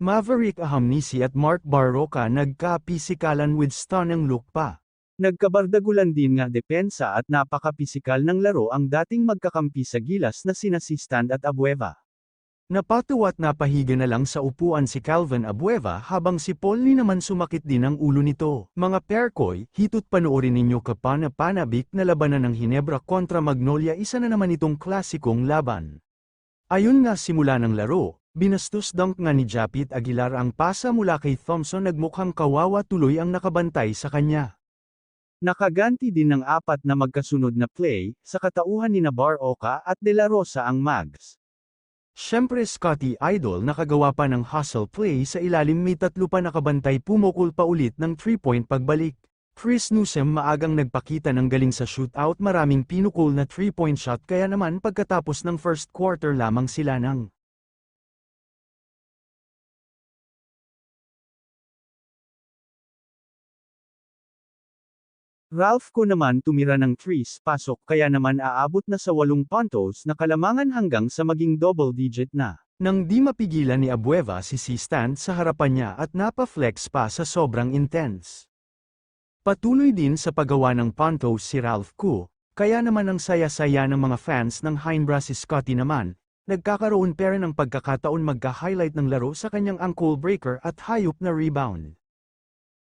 Maverick Ahamnisi at Mark Barroca nagka-pisikalan with stunning look pa. Nagkabardagulan din nga depensa at napaka-pisikal ng laro ang dating magkakampi sa gilas na sina Stand at Abueva. Napatuwa at napahiga na lang sa upuan si Calvin Abueva habang si Paulny naman sumakit din ang ulo nito. Mga perkoy, hito't panoorin ninyo kapana-panabik na labanan ng Hinebra kontra Magnolia, isa na naman itong klasikong laban. Ayun nga simula ng laro, binastos dunk nga ni Japit Aguilar ang pasa mula kay Thompson, nagmukhang kawawa tuloy ang nakabantay sa kanya. Nakaganti din ng 4 na magkasunod na play, sa katauhan ni Barroca at De La Rosa ang Mags. Siyempre Scotty Idol nakagawa pa ng hustle play sa ilalim, may 3 pa nakabantay, pumukol pa ulit ng 3-point pagbalik. Chris Newsom maagang nagpakita ng galing sa shootout, maraming pinukol na 3-point shot, kaya naman pagkatapos ng first quarter lamang sila ng Ralph ko naman tumira ng 3 pasok, kaya naman aabot na sa 8 puntos na kalamangan hanggang sa maging double digit na. Nang di mapigilan ni Abueva si Stand sa harapan niya at napa-flex pa sa sobrang intense. Patuloy din sa paggawa ng puntos si Ralph Ko, kaya naman ang saya-saya ng mga fans ng Hinebra. Si Scotty naman, nagkakaroon pa rin ng pagkakataon magka-highlight ng laro sa kanyang ankle breaker at hayop na rebound.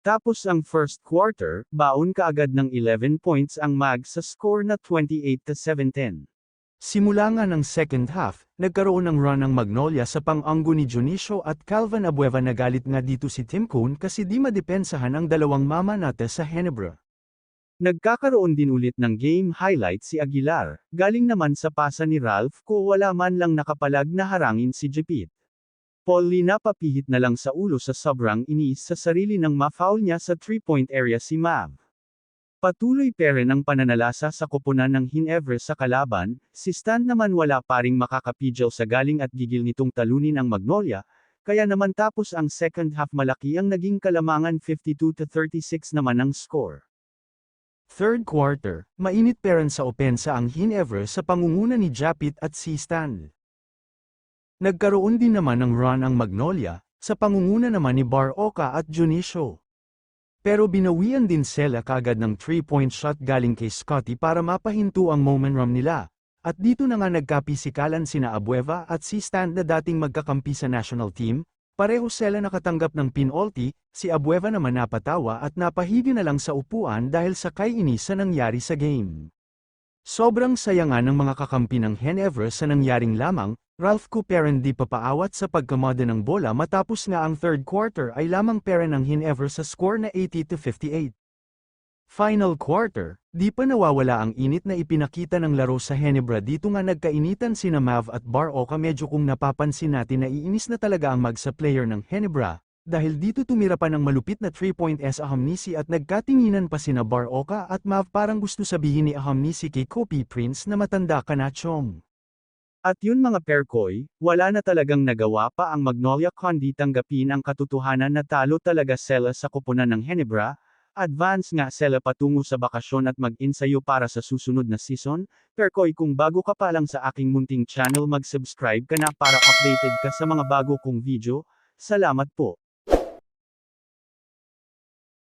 Tapos ang first quarter, baon kaagad ng 11 points ang Mags sa score na 28-17. Simula nga ng second half, nagkaroon ng run ng Magnolia sa pang-anggo ni Dionisio at Calvin Abueva. Nagalit nga dito si Tim Cone kasi di madepensahan ang dalawang mamanate sa Hinebra. Nagkakaroon din ulit ng game highlight si Aguilar, galing naman sa pasa ni Ralph Ko, wala man lang nakapalag na harangin si Japit. Paulny napapihit na lang sa ulo sa sobrang inis sa sarili nang ma-foul niya sa 3-point area si Mav. Patuloy pa rin ang pananalasa sa koponan ng Hinebra sa kalaban, si Stand naman wala pa ring makakapigil sa galing at gigil nitong talunin ang Magnolia, kaya naman tapos ang second half malaki ang naging kalamangan, 52-36 naman ang score. Third quarter, mainit pa rin sa opensa ang Hinebra sa pangunguna ni Japit at si Stand. Nagkaroon din naman ng run ang Magnolia, sa pangunguna naman ni Barroca at Dionisio. Pero binawian din sila kagad ng 3-point shot galing kay Scotty para mapahinto ang momentum nila, at dito na nga nagkapisikalan sina Abueva at si Stand na dating magkakampi sa national team, pareho sila nakatanggap ng penalty, si Abueva naman napatawa at napahigi na lang sa upuan dahil sa kaiinis sa nangyari sa game. Sobrang saya nga ng mga kakampi ng Hinebra sa nangyaring lamang, Ralph Ko parang di papaawat sa pagkamoda ng bola matapos nga ang third quarter ay lamang parang ng Hinebra sa score na 80-58. Final quarter, di pa nawawala ang init na ipinakita ng laro sa Hinebra. Dito nga nagkainitan sina Mav at Barroca. Medyo kung napapansin natin na iinis na talaga ang magsa player ng Hinebra, dahil dito tumira pa ng malupit na 3-point Ahamnisi at nagkatinginan pa sina Barroca at Mav, parang gusto sabihin ni Ahamnisi kay Kobe Prince na matanda ka na chong. At yun mga perkoy, wala na talagang nagawa pa ang Magnolia kundi tanggapin ang katotohanan na talo talaga sila sa koponan ng Hinebra, advance nga sila patungo sa bakasyon at mag-ensayo para sa susunod na season. Perkoy, kung bago ka pa lang sa aking munting channel, mag-subscribe ka na para updated ka sa mga bago kong video. Salamat po.